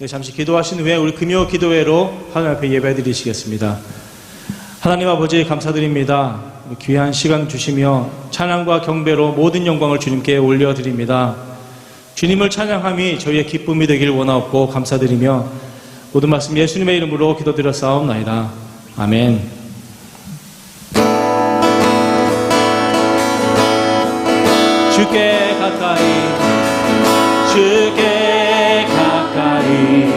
잠시 기도하신 후에 우리 금요 기도회로 하나님 앞에 예배 드리시겠습니다. 하나님 아버지 감사드립니다. 귀한 시간 주시며 찬양과 경배로 모든 영광을 주님께 올려드립니다. 주님을 찬양함이 저희의 기쁨이 되길 원하옵고 감사드리며 모든 말씀 예수님의 이름으로 기도드렸사옵나이다. 아멘. 주께 가까이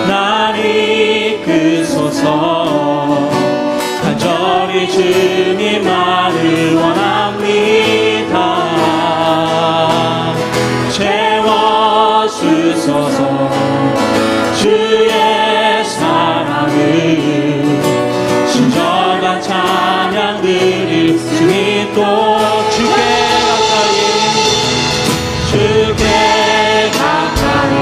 날 이끄소서. 간절히 주님만을 원합니다. 채워주소서. 주의 사랑을 친절한 찬양 드릴 수 있도록 주께 가까이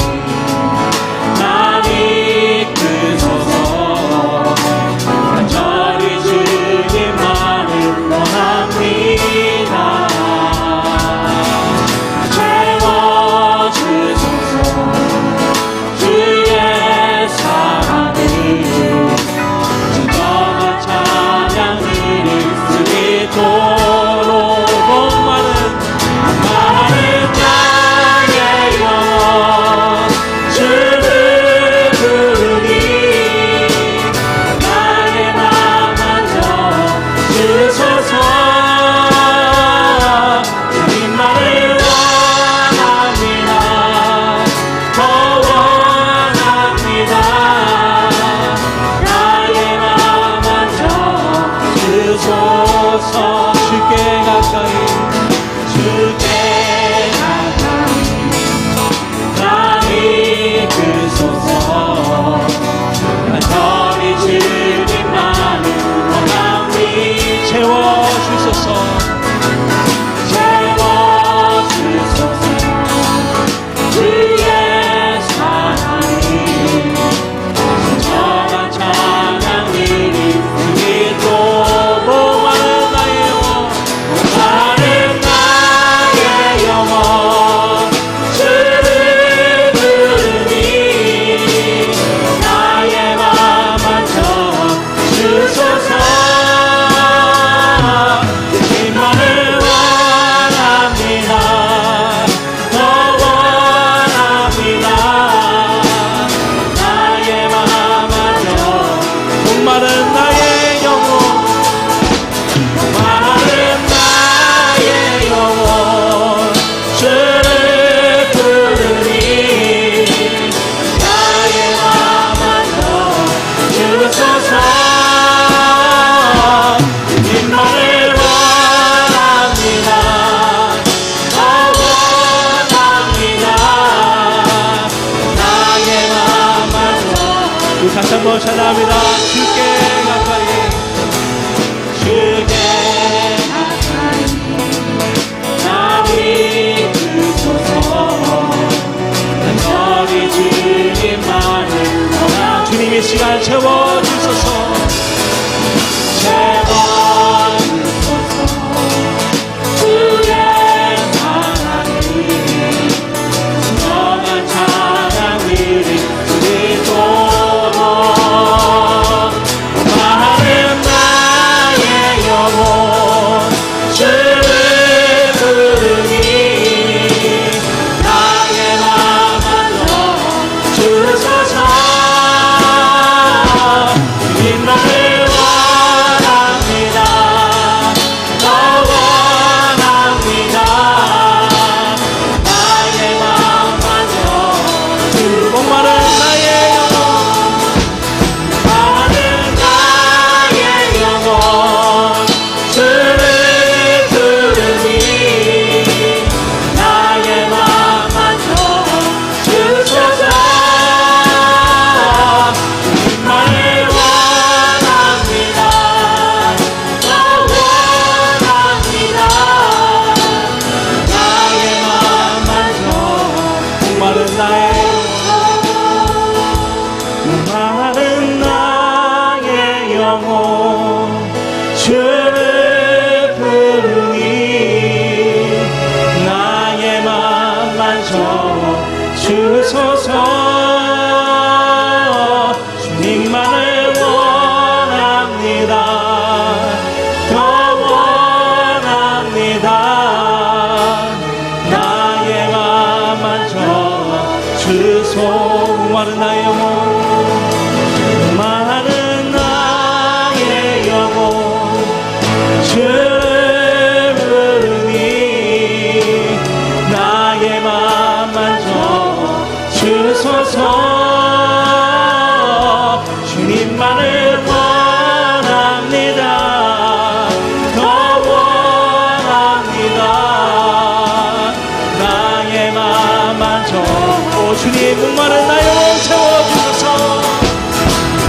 주님 목마른 나의 영혼 채워주소서.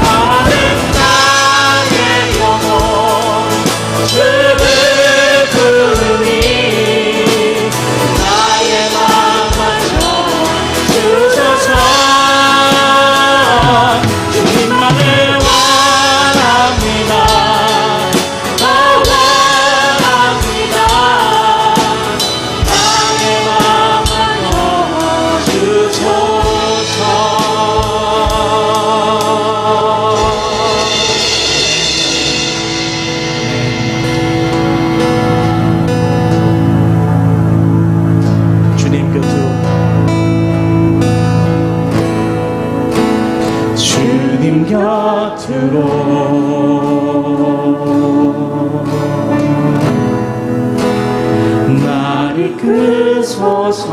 마른 나의 영혼 주를 부르니 나의 맘만 주소서. 주님만을 원합니다. 더 원합니다. 나의 맘만 주소서. 주님 곁으로, 주님 곁으로 나를 이끄소서.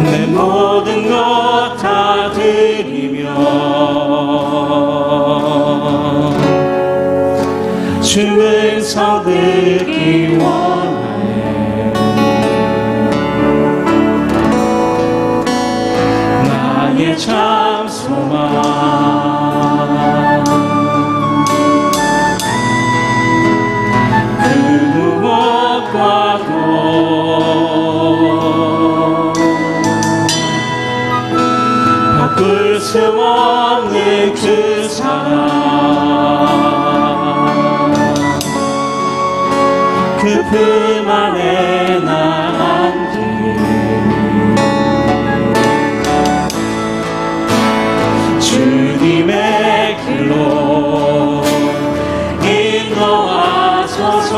내 모든 것 다 드리며 주의 성 듣기 원하네. 나의 참 소망 그 무엇과도 바꿀 수 없는 그 사랑, 그 품 안에 나 안기. 주님의 길로 인도하소서.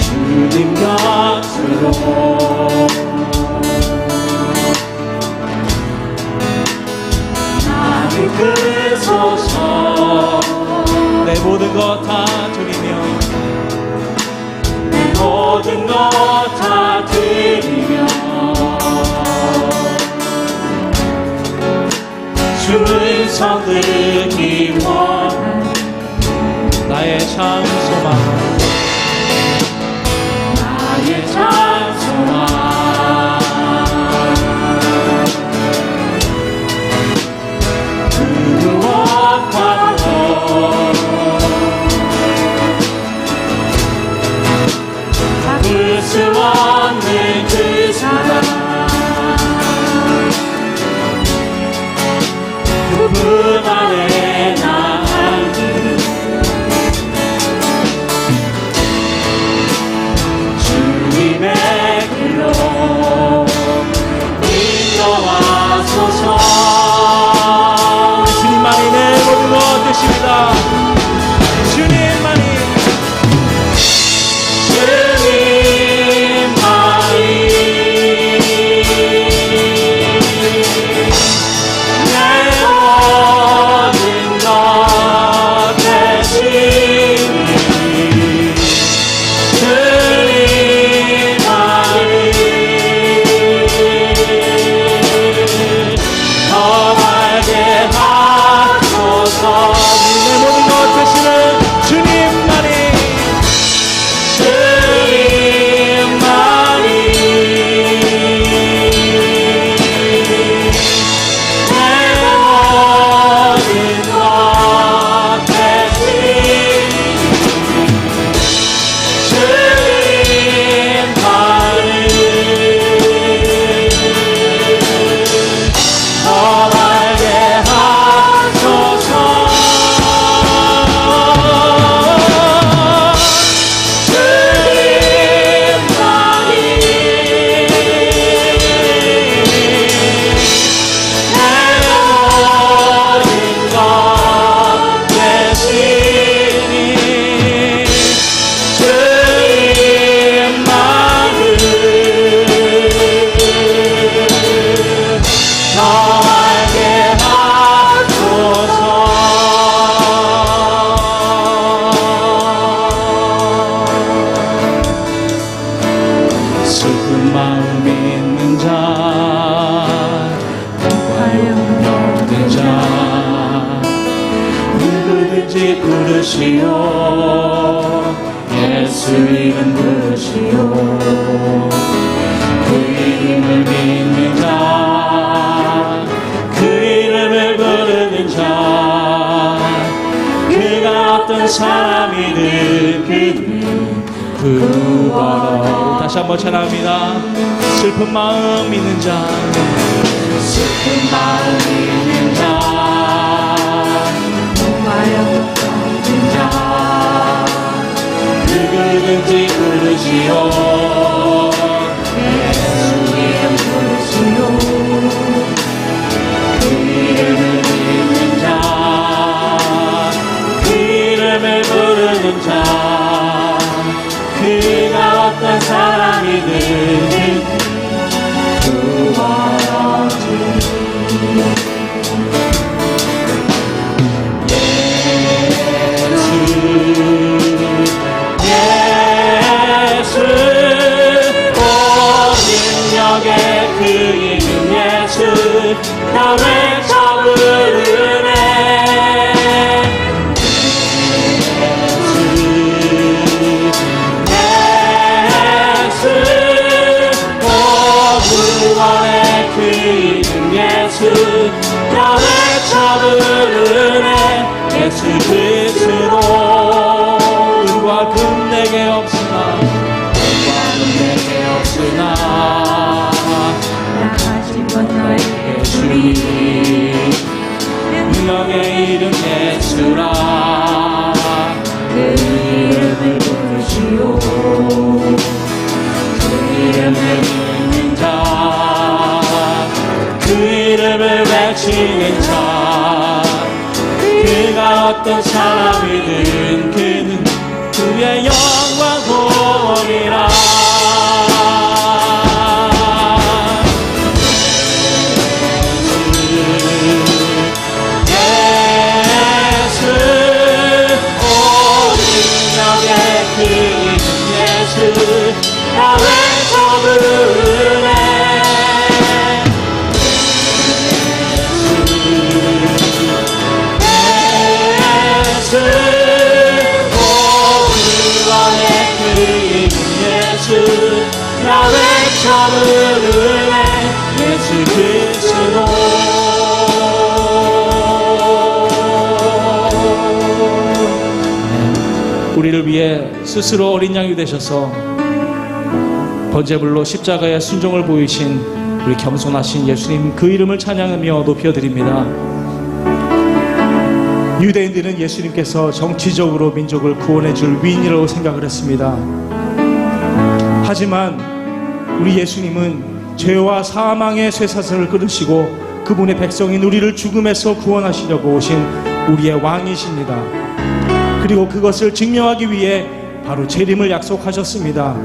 주님 곁으로 나를 이끄소서. 내 모든 것 다 드리며, 내 모든 것 다 드리며 주의 성 듣기 원하네. 나의 참 소망, 나의 참 소망 그 무엇과도 바꿀 수 없는 그 사랑, 그 품 안에 나 안기. 슬픈 마음 있는 자, 모든 자, 누구든지 부르시오. 예수 이름 부르시오. 그 이름을 믿는 자, 그 이름을 부르는 자, 그가 어떤 사람이든 그는 구하라. 다시 한번 찬양합니다. 슬픈 마음 있는 자, 슬픈 마음 있는 자, 없는 자, 누구든지 부르시오. 예수 이름 부르시오. 그 이름을 믿는 자, 그 이름을 부르는 자, 그가 어떤 사람이든 구하라지. 예수 온 능력의 그 이름 예수, 나 외쳐 부르네. 구원의 그 이름 예수, 나 외쳐 부르네. 예수 그리스도 은과 금 내게 없으나, 은과 금 내게 없으나 나가진 건 너에게 주리. 능력의 이름 예수라. 그 이름을 부르시오. 그 이름을 믿는 자, 그 이름을 외치는 자, 그가 어떤 사람이든 그는 그의 영광 보리라. 예수 온 능력의 그 이름 예수, 나 외쳐 부르네. 예수 온 구원의 그 이름 예수, 나 외쳐 부르네. 예수 그리스도 우리를 위해 스스로 어린 양이 되셔서 번제물로 십자가의 순종을 보이신 우리 겸손하신 예수님, 그 이름을 찬양하며 높여드립니다. 유대인들은 예수님께서 정치적으로 민족을 구원해 줄 위인이라고 생각을 했습니다. 하지만 우리 예수님은 죄와 사망의 쇠사슬을 끊으시고 그분의 백성인 우리를 죽음에서 구원하시려고 오신 우리의 왕이십니다. 그리고 그것을 증명하기 위해 바로 재림을 약속하셨습니다.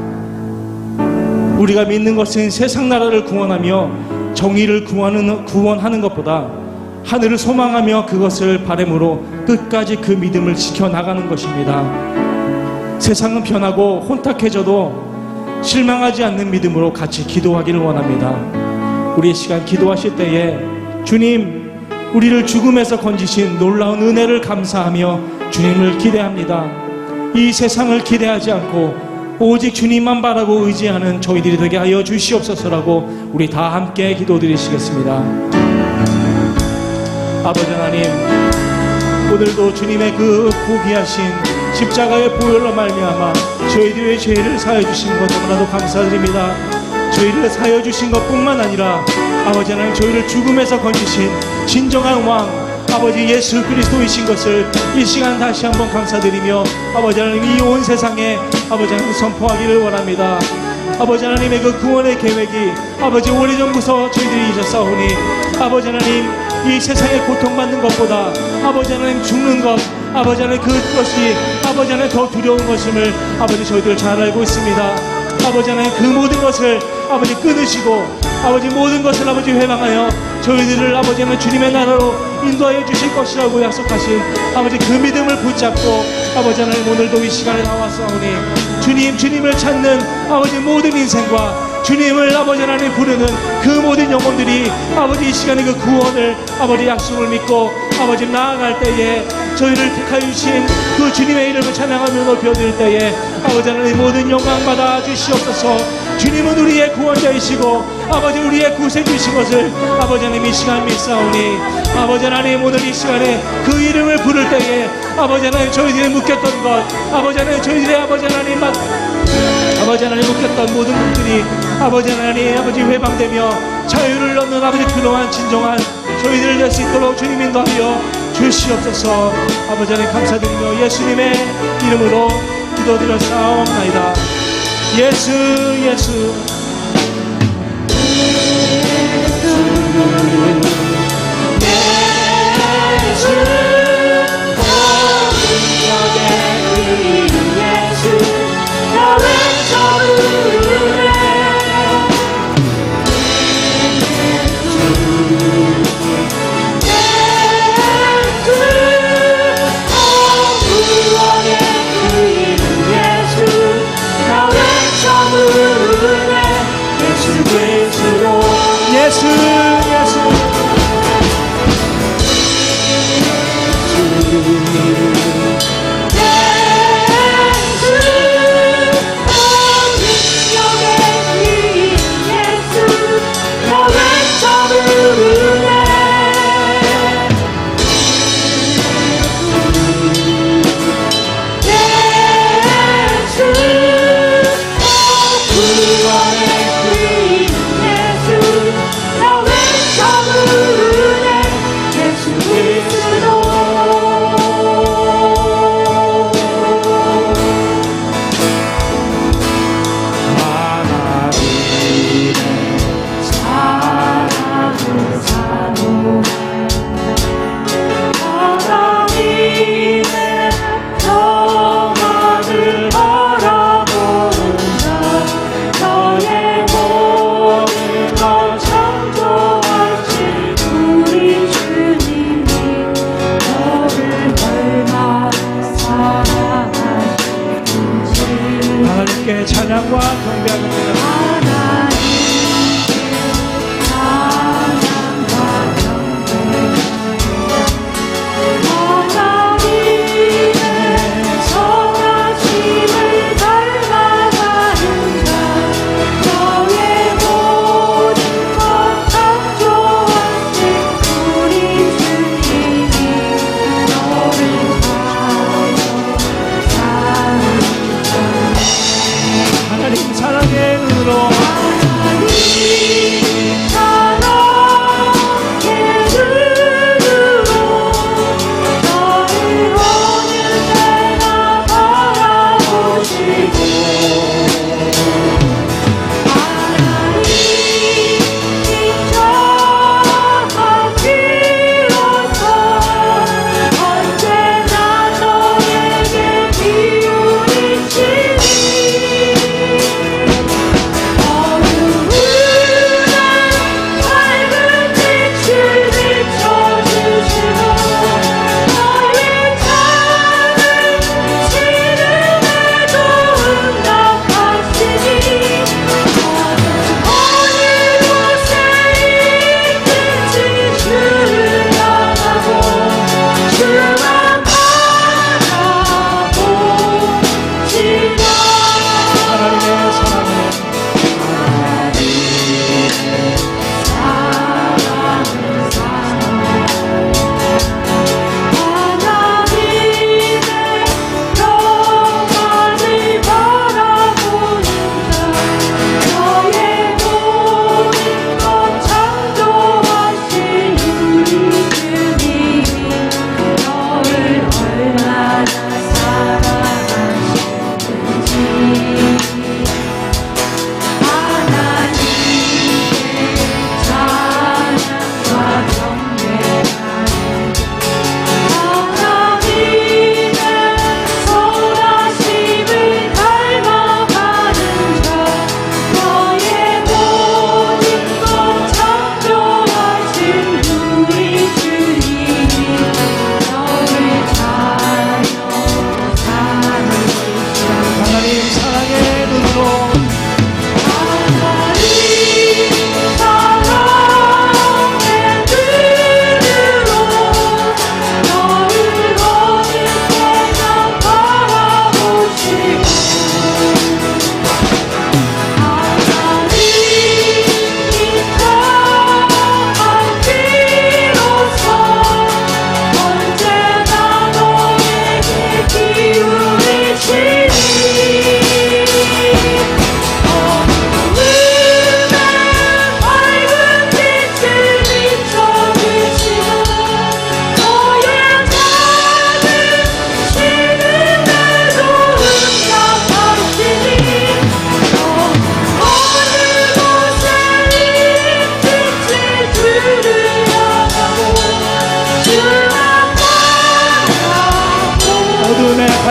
우리가 믿는 것은 세상 나라를 구원하며 정의를 구원하는 것보다 하늘을 소망하며 그것을 바람으로 끝까지 그 믿음을 지켜나가는 것입니다. 세상은 변하고 혼탁해져도 실망하지 않는 믿음으로 같이 기도하기를 원합니다. 우리 이 시간 기도하실 때에 주님, 우리를 죽음에서 건지신 놀라운 은혜를 감사하며 주님을 기대합니다. 이 세상을 기대하지 않고 오직 주님만 바라고 의지하는 저희들이 되게 하여 주시옵소서라고 우리 다 함께 기도드리시겠습니다. 아버지 하나님, 오늘도 주님의 그 고귀하신 십자가의 보혈로 말미암아 저희들의 죄를 사해 주신 것 너무나도 감사드립니다. 저희를 사해 주신 것뿐만 아니라 아버지 하나님, 저희를 죽음에서 건지신 진정한 왕 아버지 예수 그리스도이신 것을 이 시간 다시 한번 감사드리며 아버지 하나님, 이 온 세상에 아버지 하나님 선포하기를 원합니다. 아버지 하나님의 그 구원의 계획이 아버지 오래전부터 저희들이 잊었사오니 아버지 하나님, 이 세상에 고통받는 것보다 아버지 하나님 죽는 것, 아버지 하나님 그것이 아버지 하나님 더 두려운 것임을 아버지 저희들 잘 알고 있습니다. 아버지 하나님, 그 모든 것을 아버지 끊으시고 아버지 모든 것을 아버지 회방하여 저희들을 아버지 하나님 주님의 나라로 인도하여 주실 것이라고 약속하신 아버지 그 믿음을 붙잡고 아버지 하나님, 오늘도 이 시간에 나왔사오니 주님을 찾는 아버지 모든 인생과 주님을 아버지 하나님 부르는 그 모든 영혼들이 아버지 이 시간에 그 구원을 아버지 약속을 믿고 아버지 나아갈 때에 저희를 택하여 주신 그 주님의 이름을 찬양하며 높여드릴 때에 아버지 하나님 모든 영광 받아 주시옵소서. 주님은 우리의 구원자이시고 아버지 우리의 구세주이신 것을 아버지 하나님 이 시간 믿사오니 아버지 하나님 오늘 이 시간에 그 이름을 부를 때에 아버지 하나님 저희들이 묶였던 것 아버지 하나님 저희들의 아버지 하나님 아버지 하나님 묶였던 모든 분들이 아버지 하나님 아버지 회방되며 자유를 얻는 아버지 그동안 진정한 저희들을 낼 수 있도록 주님 인도하여 주시옵소서. 아버지 하나님 감사드리며 예수님의 이름으로 기도드렸사옵나이다. 예수 예수 예수 예수 구원의 그 이름 예수 나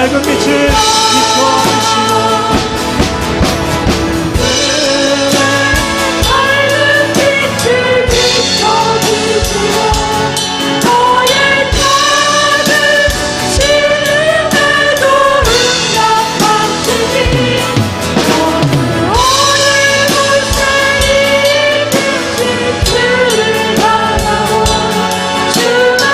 밝은 빛을 비춰주시오. 밝은 빛을 비춰주시오. 너의 작은 신음에도 응답하시니 어느 곳에 있든지 주를 바라고 주만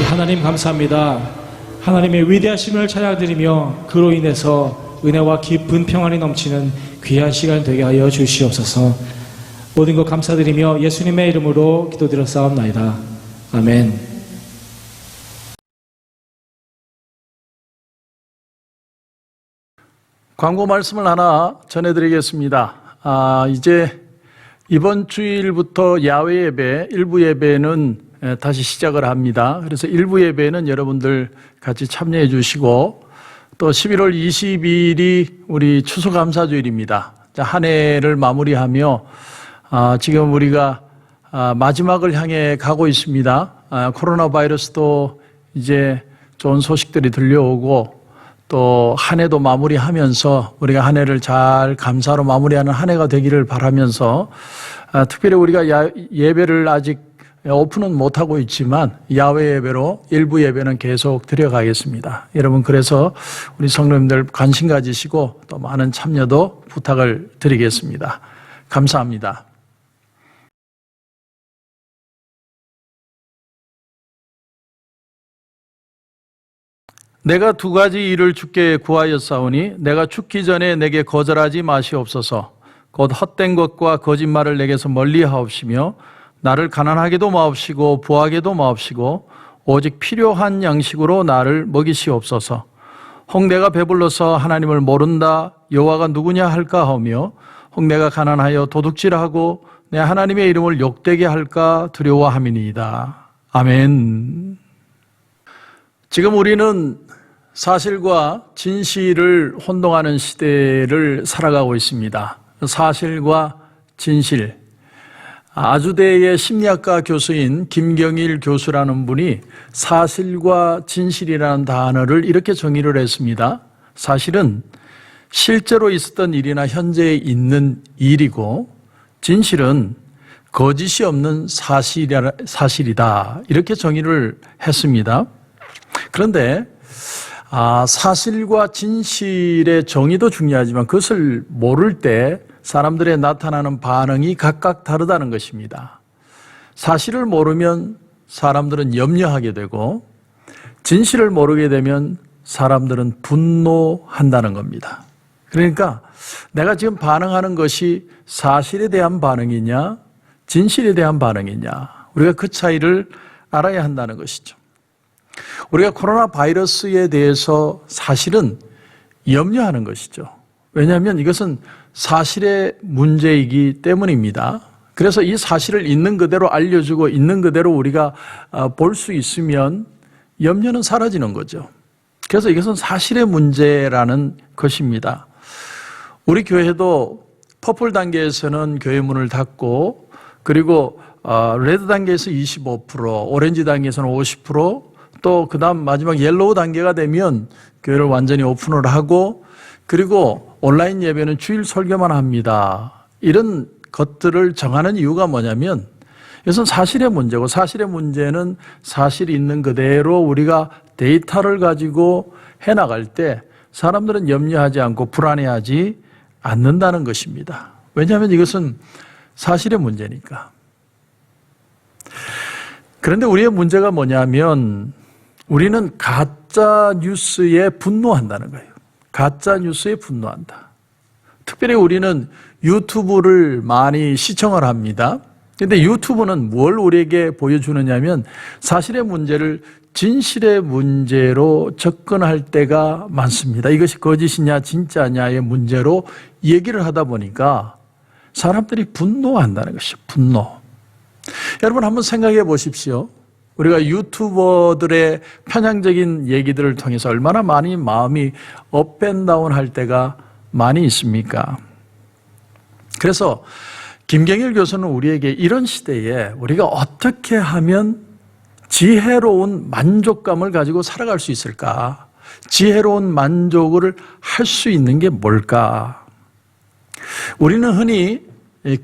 하나님 감사합니다. 하나님의 위대하심을 찬양드리며 그로 인해서 은혜와 깊은 평안이 넘치는 귀한 시간 되게 하여 주시옵소서. 모든 것 감사드리며 예수님의 이름으로 기도드렸사옵나이다. 아멘. 광고 말씀을 하나 전해드리겠습니다. 이제 이번 주일부터 야외 예배, 일부 예배는 다시 시작을 합니다. 그래서 일부 예배는 여러분들 같이 참여해 주시고, 또 11월 22일이 우리 추수감사주일입니다. 한 해를 마무리하며 지금 우리가 마지막을 향해 가고 있습니다. 코로나 바이러스도 이제 좋은 소식들이 들려오고, 또 한 해도 마무리하면서 우리가 한 해를 잘 감사로 마무리하는 한 해가 되기를 바라면서, 특별히 우리가 예배를 아직 오픈은 못하고 있지만 야외 예배로 일부 예배는 계속 드려가겠습니다. 여러분, 그래서 우리 성도님들 관심 가지시고 또 많은 참여도 부탁을 드리겠습니다. 감사합니다. 내가 두 가지 일을 주께 구하였사오니 내가 죽기 전에 내게 거절하지 마시옵소서. 곧 헛된 것과 거짓말을 내게서 멀리하옵시며 나를 가난하게도 마옵시고 부하게도 마옵시고 오직 필요한 양식으로 나를 먹이시옵소서. 혹 내가 배불러서 하나님을 모른다 여호와가 누구냐 할까 하며 혹 내가 가난하여 도둑질하고 내 하나님의 이름을 욕되게 할까 두려워함이니이다. 아멘. 지금 우리는 사실과 진실을 혼동하는 시대를 살아가고 있습니다. 사실과 진실. 아주대의 심리학과 교수인 김경일 교수라는 분이 사실과 진실이라는 단어를 이렇게 정의를 했습니다. 사실은 실제로 있었던 일이나 현재 있는 일이고, 진실은 거짓이 없는 사실이다. 이렇게 정의를 했습니다. 그런데 사실과 진실의 정의도 중요하지만 그것을 모를 때 사람들의 나타나는 반응이 각각 다르다는 것입니다. 사실을 모르면 사람들은 염려하게 되고, 진실을 모르게 되면 사람들은 분노한다는 겁니다. 그러니까 내가 지금 반응하는 것이 사실에 대한 반응이냐, 진실에 대한 반응이냐, 우리가 그 차이를 알아야 한다는 것이죠. 우리가 코로나 바이러스에 대해서 사실은 염려하는 것이죠. 왜냐하면 이것은 사실의 문제이기 때문입니다. 그래서 이 사실을 있는 그대로 알려주고 있는 그대로 우리가 볼 수 있으면 염려는 사라지는 거죠. 그래서 이것은 사실의 문제라는 것입니다. 우리 교회도 퍼플 단계에서는 교회 문을 닫고, 그리고 레드 단계에서 25%, 오렌지 단계에서는 50%, 또 그 다음 마지막 옐로우 단계가 되면 교회를 완전히 오픈을 하고, 그리고 온라인 예배는 주일 설교만 합니다. 이런 것들을 정하는 이유가 뭐냐면 이것은 사실의 문제고, 사실의 문제는 사실이 있는 그대로 우리가 데이터를 가지고 해나갈 때 사람들은 염려하지 않고 불안해하지 않는다는 것입니다. 왜냐하면 이것은 사실의 문제니까. 그런데 우리의 문제가 뭐냐면 우리는 가짜 뉴스에 분노한다는 거예요. 가짜 뉴스에 분노한다. 특별히 우리는 유튜브를 많이 시청을 합니다. 그런데 유튜브는 뭘 우리에게 보여주느냐면 사실의 문제를 진실의 문제로 접근할 때가 많습니다. 이것이 거짓이냐 진짜냐의 문제로 얘기를 하다 보니까 사람들이 분노한다는 것이죠. 분노. 여러분 한번 생각해 보십시오. 우리가 유튜버들의 편향적인 얘기들을 통해서 얼마나 많이 마음이 업앤다운 할 때가 많이 있습니까? 그래서 김경일 교수는 우리에게 이런 시대에 우리가 어떻게 하면 지혜로운 만족감을 가지고 살아갈 수 있을까? 지혜로운 만족을 할 수 있는 게 뭘까? 우리는 흔히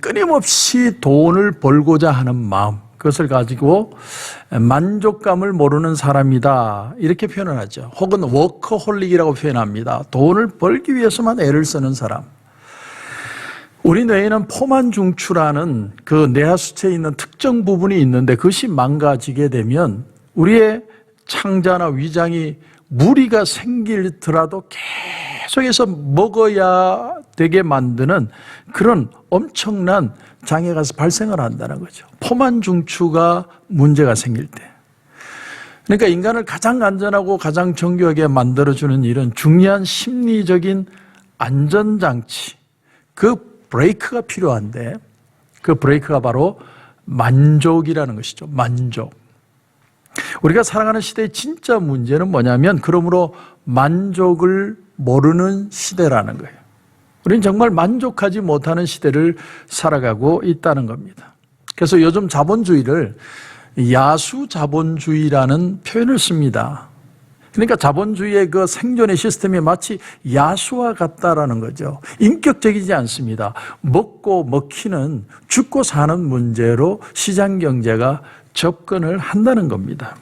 끊임없이 돈을 벌고자 하는 마음, 그것을 가지고 만족감을 모르는 사람이다 이렇게 표현을 하죠. 혹은 워커홀릭이라고 표현합니다. 돈을 벌기 위해서만 애를 쓰는 사람. 우리 뇌에는 포만중추라는 그 뇌하수체에 있는 특정 부분이 있는데 그것이 망가지게 되면 우리의 창자나 위장이 무리가 생기더라도 계속해서 먹어야 되게 만드는 그런 엄청난 장애가 발생을 한다는 거죠. 포만중추가 문제가 생길 때. 그러니까 인간을 가장 안전하고 가장 정교하게 만들어주는 이런 중요한 심리적인 안전장치, 그 브레이크가 필요한데 그 브레이크가 바로 만족이라는 것이죠. 만족. 우리가 살아가는 시대의 진짜 문제는 뭐냐면 그러므로 만족을 모르는 시대라는 거예요. 우리는 정말 만족하지 못하는 시대를 살아가고 있다는 겁니다. 그래서 요즘 자본주의를 야수 자본주의라는 표현을 씁니다. 그러니까 자본주의의 그 생존의 시스템이 마치 야수와 같다라는 거죠. 인격적이지 않습니다. 먹고 먹히는 죽고 사는 문제로 시장 경제가 접근을 한다는 겁니다.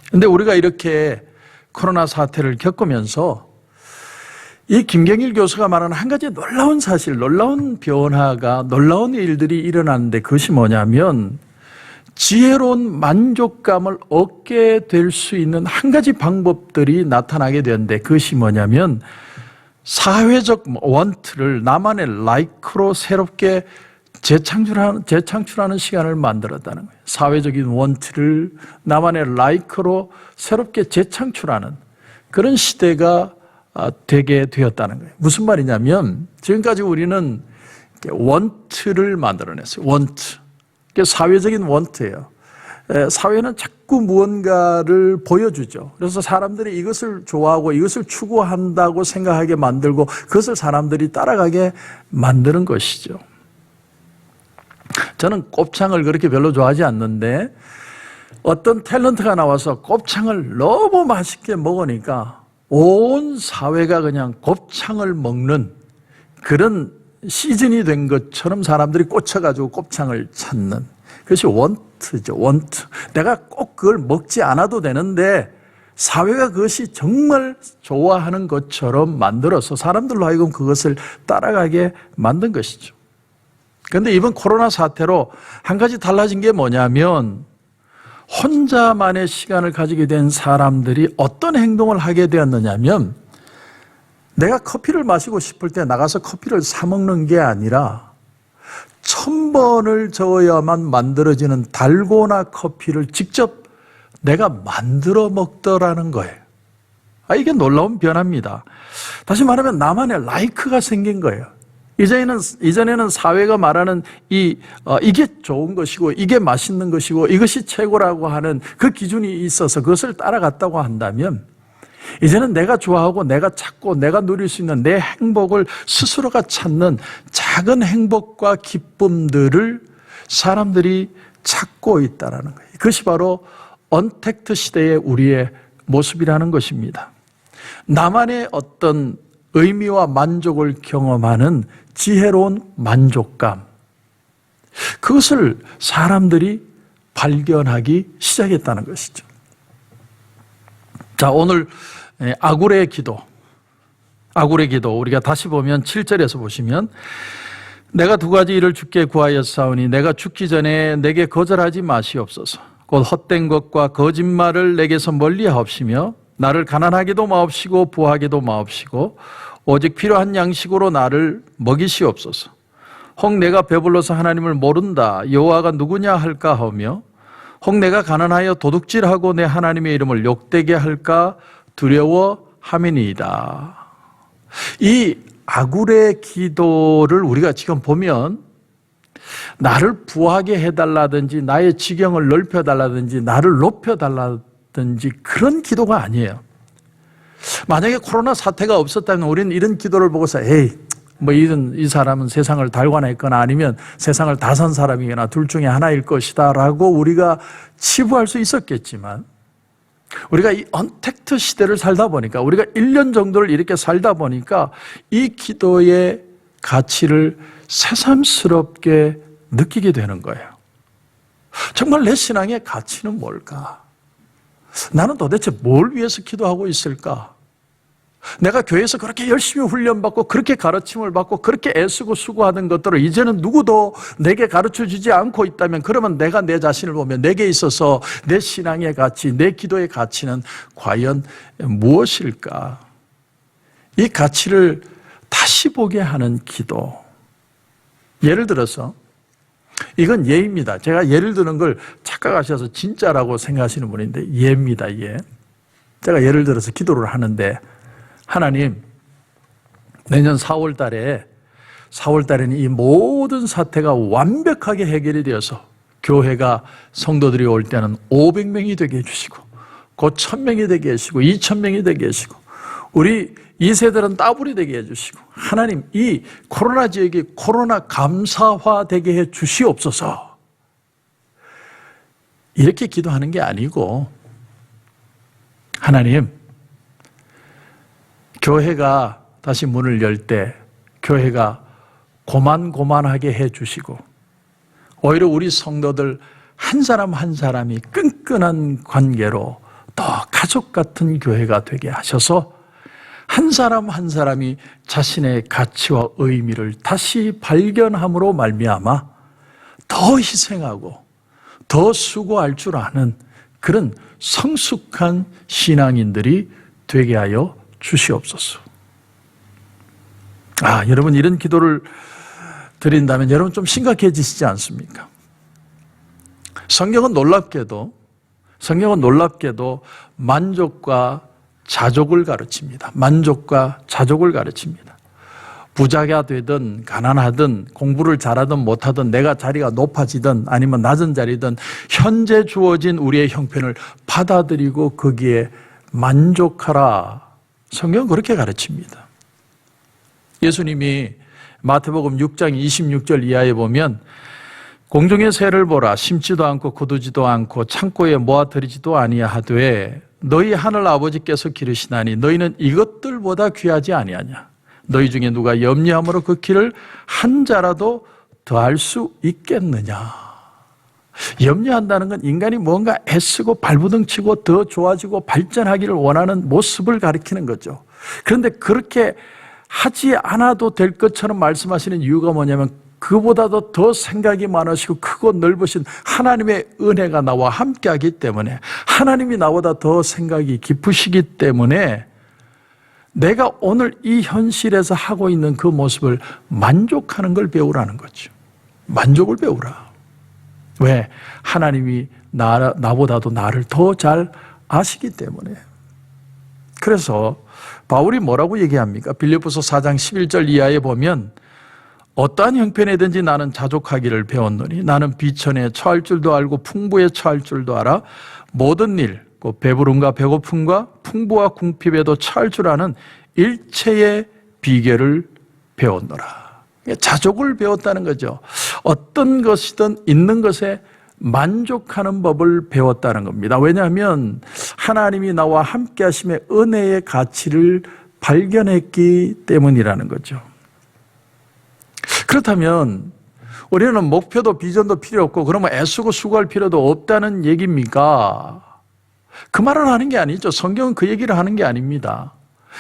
그런데 우리가 이렇게 코로나 사태를 겪으면서 이 김경일 교수가 말하는 한 가지 놀라운 사실, 놀라운 변화가, 놀라운 일들이 일어나는데 그것이 뭐냐면 지혜로운 만족감을 얻게 될 수 있는 한 가지 방법들이 나타나게 되는데 그것이 뭐냐면 사회적 원트를 나만의 라이크로 새롭게 재창출하는 시간을 만들었다는 거예요. 사회적인 원트를 나만의 라이크로 새롭게 재창출하는 그런 시대가 되게 되었다는 거예요. 무슨 말이냐면 지금까지 우리는 원트를 만들어냈어요. 원트. 사회적인 원트예요. 사회는 자꾸 무언가를 보여주죠. 그래서 사람들이 이것을 좋아하고 이것을 추구한다고 생각하게 만들고 그것을 사람들이 따라가게 만드는 것이죠. 저는 곱창을 그렇게 별로 좋아하지 않는데 어떤 탤런트가 나와서 곱창을 너무 맛있게 먹으니까 온 사회가 그냥 곱창을 먹는 그런 시즌이 된 것처럼 사람들이 꽂혀가지고 곱창을 찾는 그것이 원트죠. 원트. 내가 꼭 그걸 먹지 않아도 되는데 사회가 그것이 정말 좋아하는 것처럼 만들어서 사람들로 하여금 그것을 따라가게 만든 것이죠. 그런데 이번 코로나 사태로 한 가지 달라진 게 뭐냐면 혼자만의 시간을 가지게 된 사람들이 어떤 행동을 하게 되었느냐면 내가 커피를 마시고 싶을 때 나가서 커피를 사 먹는 게 아니라 1000번을 저어야만 만들어지는 달고나 커피를 직접 내가 만들어 먹더라는 거예요. 이게 놀라운 변화입니다. 다시 말하면 나만의 라이크가 생긴 거예요. 이전에는 사회가 말하는 이게 좋은 것이고 이게 맛있는 것이고 이것이 최고라고 하는 그 기준이 있어서 그것을 따라갔다고 한다면 이제는 내가 좋아하고 내가 찾고 내가 누릴 수 있는 내 행복을 스스로가 찾는 작은 행복과 기쁨들을 사람들이 찾고 있다는 거예요. 그것이 바로 언택트 시대의 우리의 모습이라는 것입니다. 나만의 어떤 의미와 만족을 경험하는 지혜로운 만족감, 그것을 사람들이 발견하기 시작했다는 것이죠. 자, 오늘 아굴의 기도 우리가 다시 보면 7절에서 보시면 내가 두 가지 일을 주께 구하였사오니 내가 죽기 전에 내게 거절하지 마시옵소서. 곧 헛된 것과 거짓말을 내게서 멀리하옵시며 나를 가난하게도 마옵시고 부하게도 마옵시고 오직 필요한 양식으로 나를 먹이시옵소서. 혹 내가 배불러서 하나님을 모른다 여호와가 누구냐 할까 하며 혹 내가 가난하여 도둑질하고 내 하나님의 이름을 욕되게 할까 두려워함이니이다. 이 아굴의 기도를 우리가 지금 보면 나를 부하게 해달라든지 나의 지경을 넓혀달라든지 나를 높여달라든지 그런 기도가 아니에요. 만약에 코로나 사태가 없었다면 우리는 이런 기도를 보고서 에이 뭐 이 사람은 세상을 달관했거나 아니면 세상을 다 산 사람이거나 둘 중에 하나일 것이다라고 우리가 치부할 수 있었겠지만 우리가 이 언택트 시대를 살다 보니까 우리가 1년 정도를 이렇게 살다 보니까 이 기도의 가치를 새삼스럽게 느끼게 되는 거예요. 정말 내 신앙의 가치는 뭘까? 나는 도대체 뭘 위해서 기도하고 있을까? 내가 교회에서 그렇게 열심히 훈련받고 그렇게 가르침을 받고 그렇게 애쓰고 수고하는 것들을 이제는 누구도 내게 가르쳐주지 않고 있다면 그러면 내가 내 자신을 보면 내게 있어서 내 신앙의 가치, 내 기도의 가치는 과연 무엇일까? 이 가치를 다시 보게 하는 기도. 예를 들어서 이건 예입니다. 제가 예를 드는 걸 착각하셔서 진짜라고 생각하시는 분인데 예입니다. 예. 제가 예를 들어서 기도를 하는데 하나님, 내년 4월 달에는 이 모든 사태가 완벽하게 해결이 되어서 교회가 성도들이 올 때는 500명이 되게 해주시고 곧 1000명이 되게 해주시고 2000명이 되게 해주시고 우리 2세들은 따블이 되게 해주시고 하나님 이 코로나 지역이 코로나 감사화 되게 해 주시옵소서. 이렇게 기도하는 게 아니고 하나님 교회가 다시 문을 열 때 교회가 고만고만하게 해주시고 오히려 우리 성도들 한 사람 한 사람이 끈끈한 관계로 더 가족 같은 교회가 되게 하셔서 한 사람 한 사람이 자신의 가치와 의미를 다시 발견함으로 말미암아 더 희생하고 더 수고할 줄 아는 그런 성숙한 신앙인들이 되게 하여 주시옵소서. 여러분 이런 기도를 드린다면 여러분 좀 심각해지시지 않습니까? 성경은 놀랍게도 만족과 자족을 가르칩니다. 만족과 자족을 가르칩니다. 부자가 되든 가난하든 공부를 잘하든 못하든 내가 자리가 높아지든 아니면 낮은 자리든 현재 주어진 우리의 형편을 받아들이고 거기에 만족하라. 성경은 그렇게 가르칩니다. 예수님이 마태복음 6장 26절 이하에 보면 공중의 새를 보라 심지도 않고 거두지도 않고 창고에 모아들이지도 아니하되 너희 하늘 아버지께서 기르시나니 너희는 이것들보다 귀하지 아니하냐. 너희 중에 누가 염려함으로 그 길을 한 자라도 더할 수 있겠느냐. 염려한다는 건 인간이 뭔가 애쓰고 발부둥치고 더 좋아지고 발전하기를 원하는 모습을 가리키는 거죠. 그런데 그렇게 하지 않아도 될 것처럼 말씀하시는 이유가 뭐냐면 그보다도 더 생각이 많으시고 크고 넓으신 하나님의 은혜가 나와 함께하기 때문에 하나님이 나보다 더 생각이 깊으시기 때문에 내가 오늘 이 현실에서 하고 있는 그 모습을 만족하는 걸 배우라는 거죠. 만족을 배우라. 왜? 하나님이 나보다도 나를 더 잘 아시기 때문에. 그래서 바울이 뭐라고 얘기합니까? 빌립보서 4장 11절 이하에 보면 어떠한 형편이든지 나는 자족하기를 배웠노니 나는 비천에 처할 줄도 알고 풍부에 처할 줄도 알아 모든 일, 배부름과 배고픔과 풍부와 궁핍에도 처할 줄 아는 일체의 비결을 배웠노라. 자족을 배웠다는 거죠. 어떤 것이든 있는 것에 만족하는 법을 배웠다는 겁니다. 왜냐하면 하나님이 나와 함께 하심의 은혜의 가치를 발견했기 때문이라는 거죠. 그렇다면 우리는 목표도 비전도 필요 없고 그러면 애쓰고 수고할 필요도 없다는 얘기입니까? 그 말을 하는 게 아니죠. 성경은 그 얘기를 하는 게 아닙니다.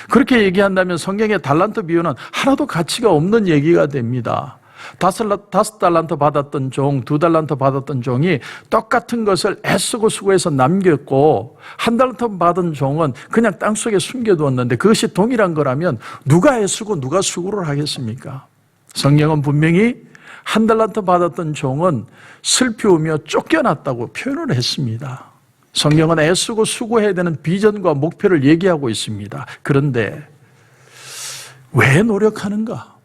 그렇게 얘기한다면 성경의 달란트 비유는 하나도 가치가 없는 얘기가 됩니다. 5달란트 받았던 종, 2달란트 받았던 종이 똑같은 것을 애쓰고 수고해서 남겼고 1달란트 받은 종은 그냥 땅속에 숨겨두었는데 그것이 동일한 거라면 누가 애쓰고 누가 수고를 하겠습니까? 성경은 분명히 1달란트 받았던 종은 슬피우며 쫓겨났다고 표현을 했습니다. 성경은 애쓰고 수고해야 되는 비전과 목표를 얘기하고 있습니다. 그런데 왜 노력하는가?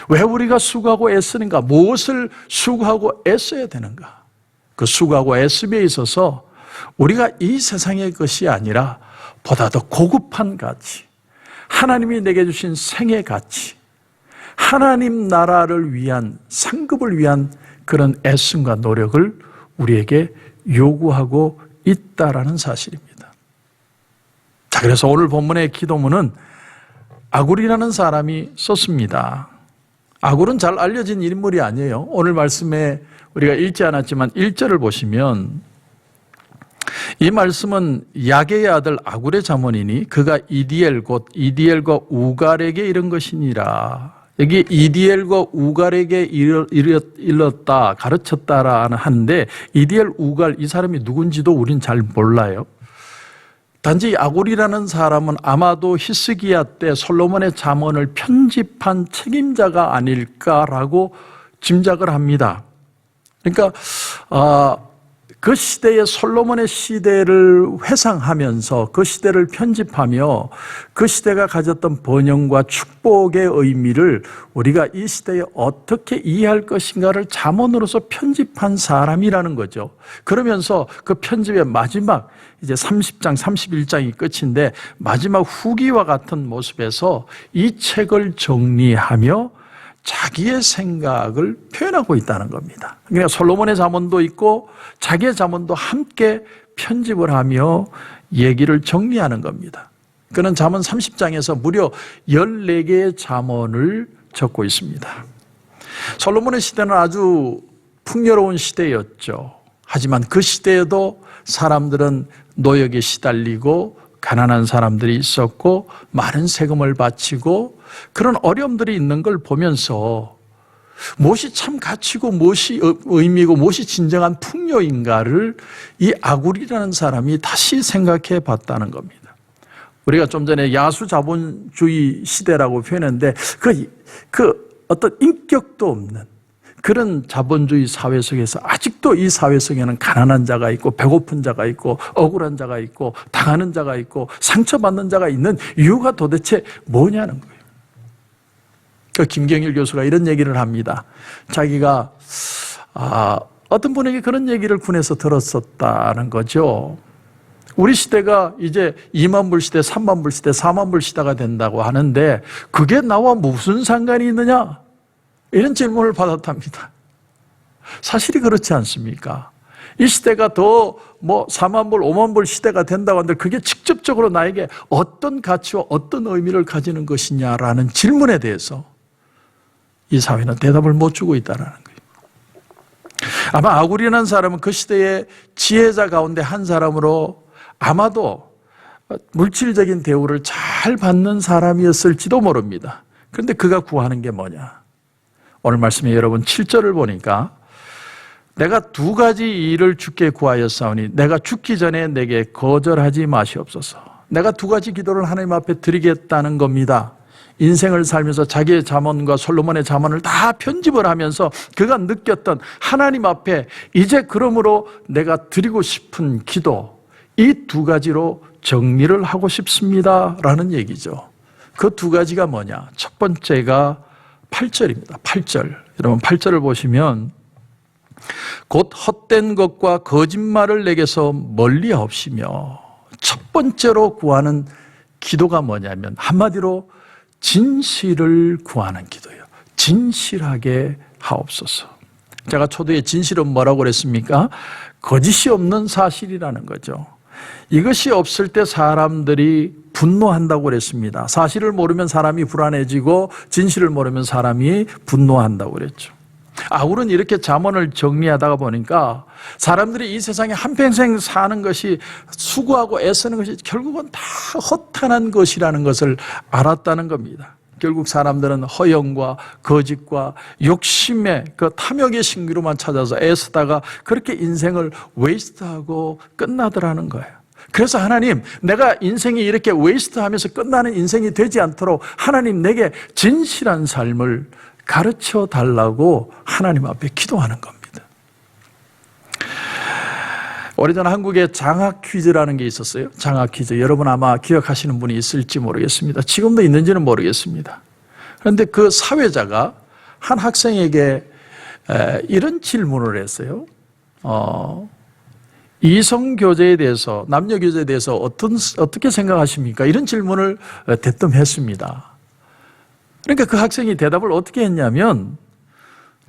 왜 우리가 수고하고 애쓰는가? 무엇을 수고하고 애써야 되는가? 그 수고하고 애씀에 있어서 우리가 이 세상의 것이 아니라 보다 더 고급한 가치, 하나님이 내게 주신 생의 가치, 하나님 나라를 위한, 상급을 위한 그런 애씀과 노력을 우리에게 요구하고 있다라는 사실입니다. 자, 그래서 오늘 본문의 기도문은 아굴이라는 사람이 썼습니다. 아굴은 잘 알려진 인물이 아니에요. 오늘 말씀에 우리가 읽지 않았지만 1절을 보시면 이 말씀은 야게의 아들 아굴의 자문이니 그가 이디엘 곧 이디엘과 우갈에게 이른 것이니라. 여기 이디엘과 우갈에게 일렀다, 가르쳤다라 하는데 이디엘, 우갈 이 사람이 누군지도 우린 잘 몰라요. 단지 아굴이라는 사람은 아마도 히스기야 때 솔로몬의 잠언을 편집한 책임자가 아닐까라고 짐작을 합니다. 그러니까 그 시대의 솔로몬의 시대를 회상하면서 그 시대를 편집하며 그 시대가 가졌던 번영과 축복의 의미를 우리가 이 시대에 어떻게 이해할 것인가를 잠언으로서 편집한 사람이라는 거죠. 그러면서 그 편집의 마지막 이제 30장, 31장이 끝인데 마지막 후기와 같은 모습에서 이 책을 정리하며 자기의 생각을 표현하고 있다는 겁니다. 그러니까 솔로몬의 잠언도 있고 자기의 잠언도 함께 편집을 하며 얘기를 정리하는 겁니다. 그는 잠언 30장에서 무려 14개의 잠언을 적고 있습니다. 솔로몬의 시대는 아주 풍요로운 시대였죠. 하지만 그 시대에도 사람들은 노역에 시달리고 가난한 사람들이 있었고 많은 세금을 바치고 그런 어려움들이 있는 걸 보면서 무엇이 참 가치고 무엇이 의미고 무엇이 진정한 풍요인가를 이 아굴이라는 사람이 다시 생각해 봤다는 겁니다. 우리가 좀 전에 야수 자본주의 시대라고 표현했는데 그 어떤 인격도 없는 그런 자본주의 사회 속에서 아직도 이 사회 속에는 가난한 자가 있고 배고픈 자가 있고 억울한 자가 있고 당하는 자가 있고 상처받는 자가 있는 이유가 도대체 뭐냐는 거예요. 그 김경일 교수가 이런 얘기를 합니다. 자기가 어떤 분에게 그런 얘기를 군에서 들었었다는 거죠. 우리 시대가 이제 2만 불 시대, 3만 불 시대, 4만 불 시대가 된다고 하는데 그게 나와 무슨 상관이 있느냐? 이런 질문을 받았답니다. 사실이 그렇지 않습니까? 이 시대가 더 4만 불, 5만 불 시대가 된다고 하는데 그게 직접적으로 나에게 어떤 가치와 어떤 의미를 가지는 것이냐라는 질문에 대해서 이 사회는 대답을 못 주고 있다는 거예요. 아마 아굴이라는 사람은 그 시대의 지혜자 가운데 한 사람으로 아마도 물질적인 대우를 잘 받는 사람이었을지도 모릅니다. 그런데 그가 구하는 게 뭐냐? 오늘 말씀에 여러분 7절을 보니까 내가 2가지 일을 주께 구하였사오니 내가 죽기 전에 내게 거절하지 마시옵소서. 내가 2가지 기도를 하나님 앞에 드리겠다는 겁니다. 인생을 살면서 자기의 잠언과 솔로몬의 잠언을 다 편집을 하면서 그가 느꼈던 하나님 앞에 이제 그러므로 내가 드리고 싶은 기도, 이 2가지로 정리를 하고 싶습니다 라는 얘기죠. 그 2가지가 뭐냐? 첫 번째가 8절입니다. 8절. 여러분 8절을 보시면 곧 헛된 것과 거짓말을 내게서 멀리하옵시며, 첫 번째로 구하는 기도가 뭐냐면 한마디로 진실을 구하는 기도예요. 진실하게 하옵소서. 제가 초대에 진실은 뭐라고 그랬습니까? 거짓이 없는 사실이라는 거죠. 이것이 없을 때 사람들이 분노한다고 그랬습니다. 사실을 모르면 사람이 불안해지고 진실을 모르면 사람이 분노한다고 그랬죠. 아굴은 이렇게 잠언을 정리하다가 보니까 사람들이 이 세상에 한평생 사는 것이, 수고하고 애쓰는 것이 결국은 다 허탄한 것이라는 것을 알았다는 겁니다. 결국 사람들은 허영과 거짓과 욕심의 그 탐욕의 신기로만 찾아서 애쓰다가 그렇게 인생을 웨이스트하고 끝나더라는 거예요. 그래서 하나님, 내가 인생이 이렇게 웨이스트하면서 끝나는 인생이 되지 않도록 하나님 내게 진실한 삶을 가르쳐 달라고 하나님 앞에 기도하는 겁니다. 오래전에 한국에 장학 퀴즈라는 게 있었어요. 장학 퀴즈. 여러분 아마 기억하시는 분이 있을지 모르겠습니다. 지금도 있는지는 모르겠습니다. 그런데 그 사회자가 한 학생에게 이런 질문을 했어요. 이성교제에 대해서, 남녀교제에 대해서 어떻게 생각하십니까? 이런 질문을 대뜸 했습니다. 그러니까 그 학생이 대답을 어떻게 했냐면,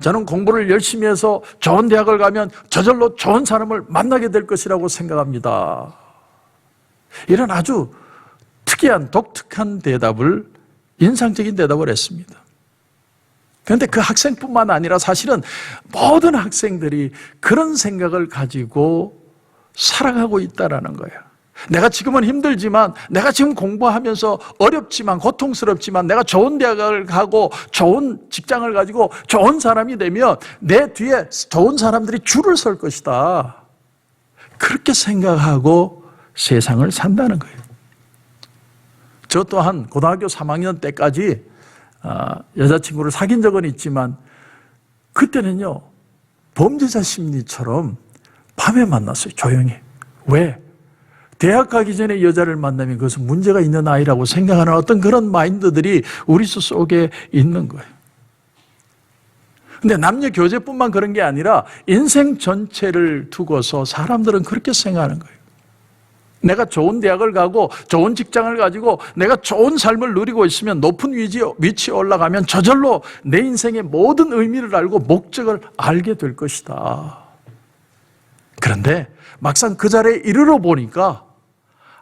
저는 공부를 열심히 해서 좋은 대학을 가면 저절로 좋은 사람을 만나게 될 것이라고 생각합니다. 이런 아주 특이한 독특한 대답을, 인상적인 대답을 했습니다. 그런데 그 학생뿐만 아니라 사실은 모든 학생들이 그런 생각을 가지고 살아가고 있다는 거예요. 내가 지금은 힘들지만, 내가 지금 공부하면서 어렵지만, 고통스럽지만, 내가 좋은 대학을 가고 좋은 직장을 가지고 좋은 사람이 되면 내 뒤에 좋은 사람들이 줄을 설 것이다. 그렇게 생각하고 세상을 산다는 거예요. 저 또한 고등학교 3학년 때까지 여자친구를 사귄 적은 있지만, 그때는요, 범죄자 심리처럼 밤에 만났어요. 조용히. 왜? 대학 가기 전에 여자를 만나면 그것은 문제가 있는 아이라고 생각하는 어떤 그런 마인드들이 우리 속에 있는 거예요. 근데 남녀 교제뿐만 그런 게 아니라 인생 전체를 두고서 사람들은 그렇게 생각하는 거예요. 내가 좋은 대학을 가고 좋은 직장을 가지고 내가 좋은 삶을 누리고 있으면, 높은 위치에 올라가면 저절로 내 인생의 모든 의미를 알고 목적을 알게 될 것이다. 그런데 막상 그 자리에 이르러 보니까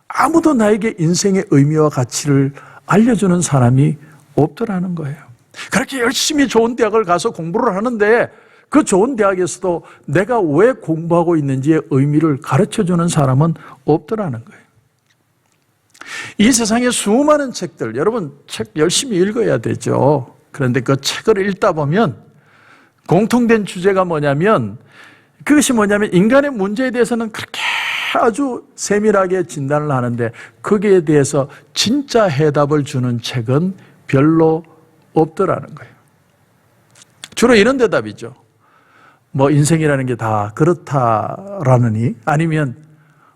아무도 나에게 인생의 의미와 가치를 알려주는 사람이 없더라는 거예요. 그렇게 열심히 좋은 대학을 가서 공부를 하는데 그 좋은 대학에서도 내가 왜 공부하고 있는지의 의미를 가르쳐주는 사람은 없더라는 거예요. 이 세상에 수많은 책들, 여러분 책 열심히 읽어야 되죠. 그런데 그 책을 읽다 보면 공통된 주제가 뭐냐면, 그것이 뭐냐면 인간의 문제에 대해서는 그렇게 아주 세밀하게 진단을 하는데 거기에 대해서 진짜 해답을 주는 책은 별로 없더라는 거예요. 주로 이런 대답이죠. 뭐 인생이라는 게 다 그렇다라느니, 아니면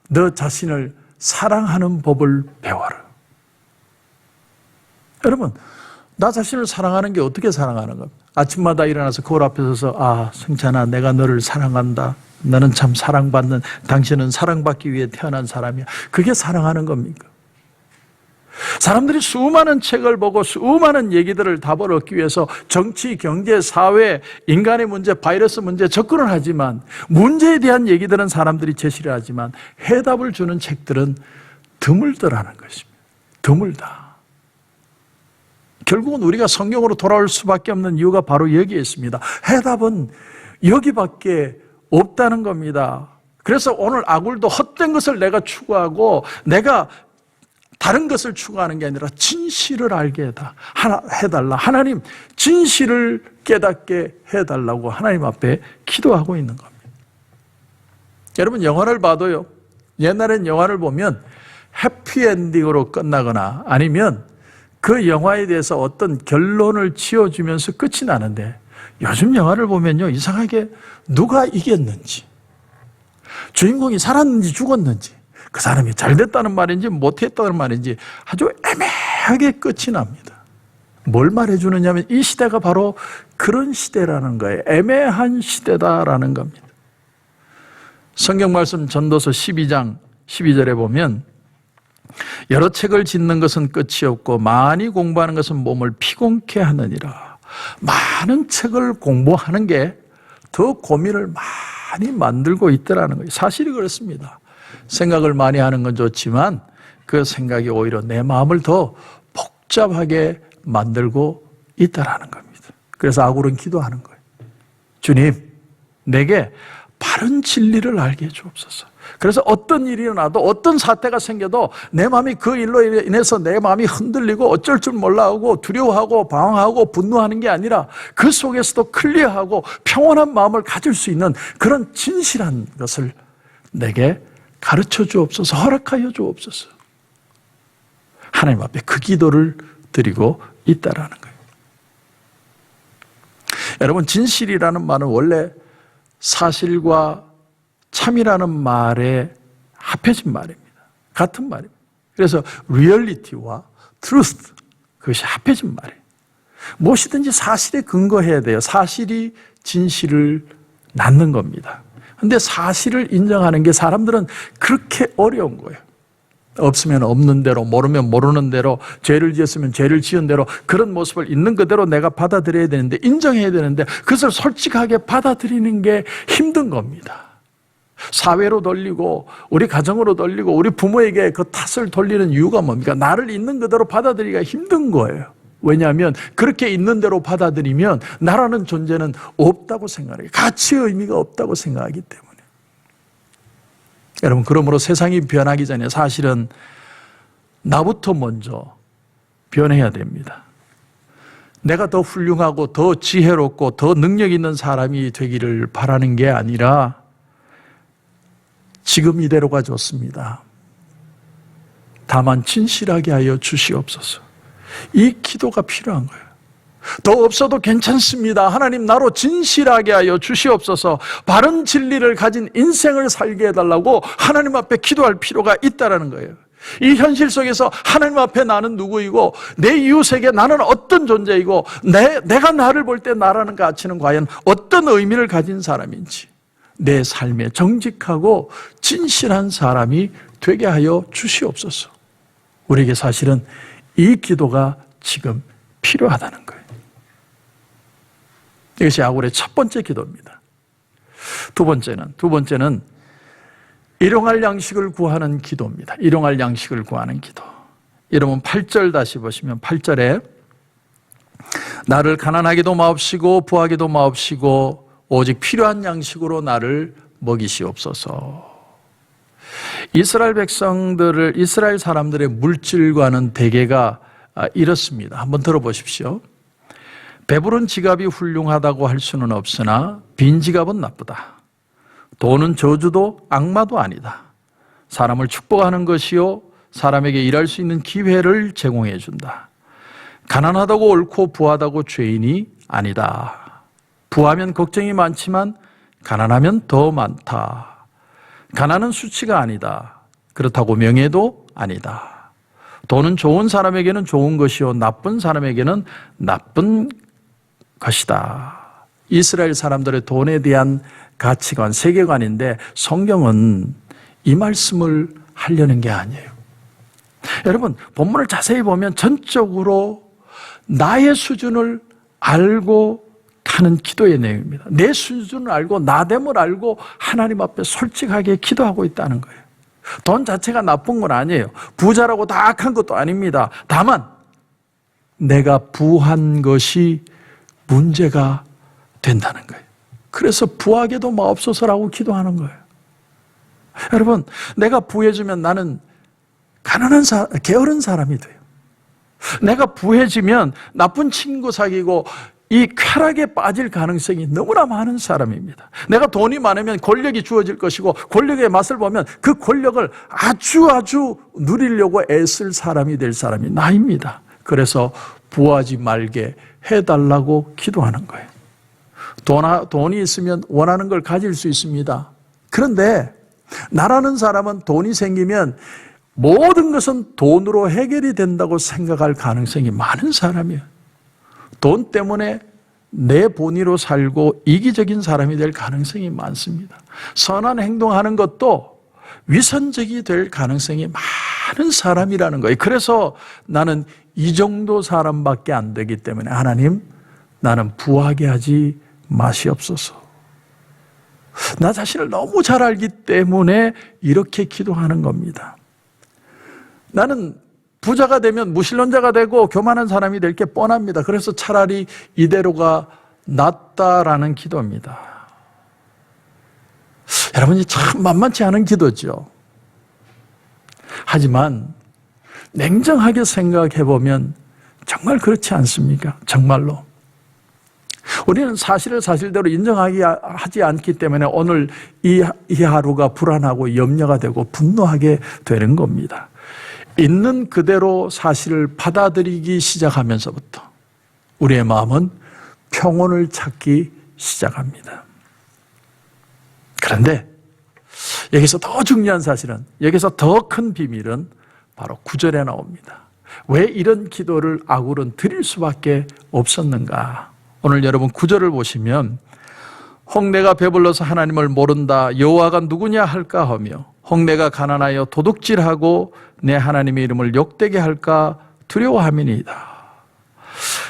너 자신을 사랑하는 법을 배워라. 여러분, 나 자신을 사랑하는 게 어떻게 사랑하는 겁니까? 아침마다 일어나서 거울 앞에 서서 승찬아, 내가 너를 사랑한다. 너는 참 사랑받는, 당신은 사랑받기 위해 태어난 사람이야. 그게 사랑하는 겁니까? 사람들이 수많은 책을 보고 수많은 얘기들을 답을 얻기 위해서 정치, 경제, 사회, 인간의 문제, 바이러스 문제 접근을 하지만, 문제에 대한 얘기들은 사람들이 제시를 하지만 해답을 주는 책들은 드물더라는 것입니다. 드물다. 결국은 우리가 성경으로 돌아올 수밖에 없는 이유가 바로 여기에 있습니다. 해답은 여기밖에 없다는 겁니다. 그래서 오늘 아굴도 헛된 것을 내가 추구하고 내가 다른 것을 추구하는 게 아니라 진실을 알게 해달라. 하나님, 진실을 깨닫게 해달라고 하나님 앞에 기도하고 있는 겁니다. 여러분, 영화를 봐도요, 옛날엔 영화를 보면 해피엔딩으로 끝나거나 아니면 그 영화에 대해서 어떤 결론을 지어주면서 끝이 나는데, 요즘 영화를 보면요, 이상하게 누가 이겼는지, 주인공이 살았는지 죽었는지, 그 사람이 잘 됐다는 말인지 못했다는 말인지 아주 애매하게 끝이 납니다. 뭘 말해주느냐면 이 시대가 바로 그런 시대라는 거예요. 애매한 시대다라는 겁니다. 성경 말씀 전도서 12장 12절에 보면, 여러 책을 짓는 것은 끝이 없고 많이 공부하는 것은 몸을 피곤케 하느니라. 많은 책을 공부하는 게 더 고민을 많이 만들고 있더라는 거예요. 사실이 그렇습니다. 생각을 많이 하는 건 좋지만 그 생각이 오히려 내 마음을 더 복잡하게 만들고 있다라는 겁니다. 그래서 아굴은 기도하는 거예요. 주님, 내게 바른 진리를 알게 해 주옵소서. 그래서 어떤 일이 일어나도, 어떤 사태가 생겨도 내 마음이 그 일로 인해서 내 마음이 흔들리고 어쩔 줄 몰라하고 두려워하고 방황하고 분노하는 게 아니라 그 속에서도 클리어하고 평온한 마음을 가질 수 있는 그런 진실한 것을 내게 가르쳐 주옵소서, 허락하여 주옵소서. 하나님 앞에 그 기도를 드리고 있다라는 거예요. 여러분, 진실이라는 말은 원래 사실과 참이라는 말에 합해진 말입니다. 같은 말입니다. 그래서 리얼리티와 트루스, 그것이 합해진 말이에요. 무엇이든지 사실에 근거해야 돼요. 사실이 진실을 낳는 겁니다. 그런데 사실을 인정하는 게 사람들은 그렇게 어려운 거예요. 없으면 없는 대로, 모르면 모르는 대로, 죄를 지었으면 죄를 지은 대로 그런 모습을 있는 그대로 내가 받아들여야 되는데, 인정해야 되는데 그것을 솔직하게 받아들이는 게 힘든 겁니다. 사회로 돌리고 우리 가정으로 돌리고 우리 부모에게 그 탓을 돌리는 이유가 뭡니까? 나를 있는 그대로 받아들이기가 힘든 거예요. 왜냐하면 그렇게 있는 대로 받아들이면 나라는 존재는 없다고 생각해요. 가치의 의미가 없다고 생각하기 때문에. 여러분, 그러므로 세상이 변하기 전에 사실은 나부터 먼저 변해야 됩니다. 내가 더 훌륭하고 더 지혜롭고 더 능력 있는 사람이 되기를 바라는 게 아니라 지금 이대로가 좋습니다. 다만 진실하게 하여 주시옵소서. 이 기도가 필요한 거예요. 더 없어도 괜찮습니다. 하나님, 나로 진실하게 하여 주시옵소서. 바른 진리를 가진 인생을 살게 해달라고 하나님 앞에 기도할 필요가 있다는 거예요. 이 현실 속에서 하나님 앞에 나는 누구이고 내 이웃에게 나는 어떤 존재이고 내가 나를 볼 때 나라는 가치는 과연 어떤 의미를 가진 사람인지, 내 삶에 정직하고 진실한 사람이 되게 하여 주시옵소서. 우리에게 사실은 이 기도가 지금 필요하다는 거예요. 이것이 아굴의 첫 번째 기도입니다. 두 번째는 일용할 양식을 구하는 기도입니다. 일용할 양식을 구하는 기도. 여러분 8절 다시 보시면 8절에 나를 가난하게도 마옵시고 부하게도 마옵시고 오직 필요한 양식으로 나를 먹이시옵소서. 이스라엘 백성들을, 이스라엘 사람들의 물질과는 대개가 이렇습니다. 한번 들어보십시오. 배부른 지갑이 훌륭하다고 할 수는 없으나 빈 지갑은 나쁘다. 돈은 저주도 악마도 아니다. 사람을 축복하는 것이요 사람에게 일할 수 있는 기회를 제공해 준다. 가난하다고 옳고 부하다고 죄인이 아니다. 부하면 걱정이 많지만 가난하면 더 많다. 가난은 수치가 아니다. 그렇다고 명예도 아니다. 돈은 좋은 사람에게는 좋은 것이요 나쁜 사람에게는 나쁜 것이다. 이스라엘 사람들의 돈에 대한 가치관, 세계관인데 성경은 이 말씀을 하려는 게 아니에요. 여러분, 본문을 자세히 보면 전적으로 나의 수준을 알고 하는 기도의 내용입니다. 내 수준을 알고 나됨을 알고 하나님 앞에 솔직하게 기도하고 있다는 거예요. 돈 자체가 나쁜 건 아니에요. 부자라고 다 악한 것도 아닙니다. 다만 내가 부한 것이 문제가 된다는 거예요. 그래서 부하게도 마옵소서라고 기도하는 거예요. 여러분, 내가 부해주면 나는 가난한 게으른 사람이 돼요. 내가 부해지면 나쁜 친구 사귀고 이 쾌락에 빠질 가능성이 너무나 많은 사람입니다. 내가 돈이 많으면 권력이 주어질 것이고 권력의 맛을 보면 그 권력을 아주 누리려고 애쓸 사람이 될 사람이 나입니다. 그래서 부하지 말게 해달라고 기도하는 거예요. 돈이 있으면 원하는 걸 가질 수 있습니다. 그런데 나라는 사람은 돈이 생기면 모든 것은 돈으로 해결이 된다고 생각할 가능성이 많은 사람이에요. 돈 때문에 내 본의로 살고 이기적인 사람이 될 가능성이 많습니다. 선한 행동하는 것도 위선적이 될 가능성이 많은 사람이라는 거예요. 그래서 나는 이 정도 사람밖에 안 되기 때문에 하나님, 나는 부하게 하지 마시옵소서. 나 자신을 너무 잘 알기 때문에 이렇게 기도하는 겁니다. 나는 부자가 되면 무신론자가 되고 교만한 사람이 될 게 뻔합니다. 그래서 차라리 이대로가 낫다라는 기도입니다. 여러분이 참 만만치 않은 기도죠. 하지만 냉정하게 생각해 보면 정말 그렇지 않습니까? 정말로. 우리는 사실을 사실대로 인정하지 않기 때문에 오늘 이 하루가 불안하고 염려가 되고 분노하게 되는 겁니다. 있는 그대로 사실을 받아들이기 시작하면서부터 우리의 마음은 평온을 찾기 시작합니다. 그런데 여기서 더 중요한 사실은, 여기서 더 큰 비밀은 바로 9절에 나옵니다. 왜 이런 기도를 아굴은 드릴 수밖에 없었는가? 오늘 여러분 9절을 보시면 혹 내가 배불러서 하나님을 모른다, 여호와가 누구냐 할까 하며 혹 내가 가난하여 도둑질하고 내 하나님의 이름을 욕되게 할까 두려워함이니이다.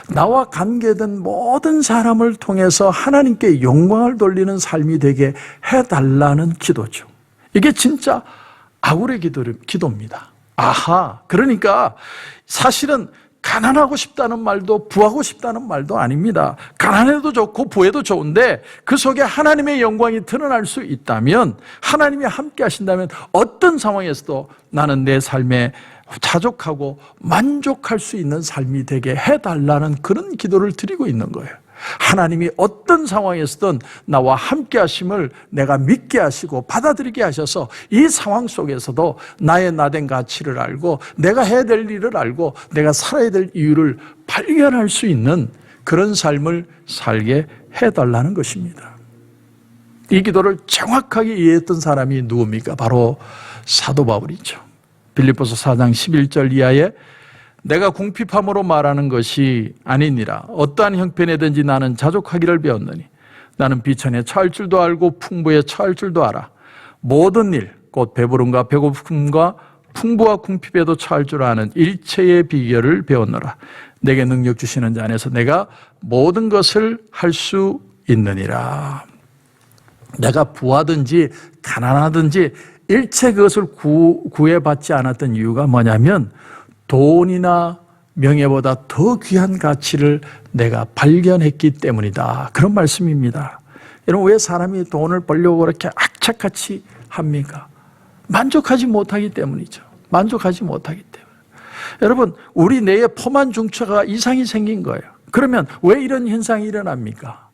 나와 관계된 모든 사람을 통해서 하나님께 영광을 돌리는 삶이 되게 해달라는 기도죠. 이게 진짜 아굴의 기도입니다. 아하, 그러니까 사실은 가난하고 싶다는 말도 부하고 싶다는 말도 아닙니다. 가난해도 좋고 부해도 좋은데 그 속에 하나님의 영광이 드러날 수 있다면, 하나님이 함께 하신다면 어떤 상황에서도 나는 내 삶에 자족하고 만족할 수 있는 삶이 되게 해달라는 그런 기도를 드리고 있는 거예요. 하나님이 어떤 상황에서든 나와 함께 하심을 내가 믿게 하시고 받아들이게 하셔서 이 상황 속에서도 나의 나된 가치를 알고 내가 해야 될 일을 알고 내가 살아야 될 이유를 발견할 수 있는 그런 삶을 살게 해달라는 것입니다. 이 기도를 정확하게 이해했던 사람이 누굽니까? 바로 사도 바울이죠. 빌립보서 4장 11절 이하에 내가 궁핍함으로 말하는 것이 아니니라. 어떠한 형편이든지 나는 자족하기를 배웠느니 나는 비천에 처할 줄도 알고 풍부에 처할 줄도 알아. 모든 일, 곧 배부름과 배고픔과 풍부와 궁핍에도 처할 줄 아는 일체의 비결을 배웠노라. 내게 능력 주시는 자 안에서 내가 모든 것을 할 수 있느니라. 내가 부하든지 가난하든지 일체 그것을 구애받지 않았던 이유가 뭐냐면 돈이나 명예보다 더 귀한 가치를 내가 발견했기 때문이다. 그런 말씀입니다. 여러분, 왜 사람이 돈을 벌려고 그렇게 악착같이 합니까? 만족하지 못하기 때문이죠. 만족하지 못하기 때문에. 여러분, 우리 뇌에 포만 중추가 이상이 생긴 거예요. 그러면 왜 이런 현상이 일어납니까?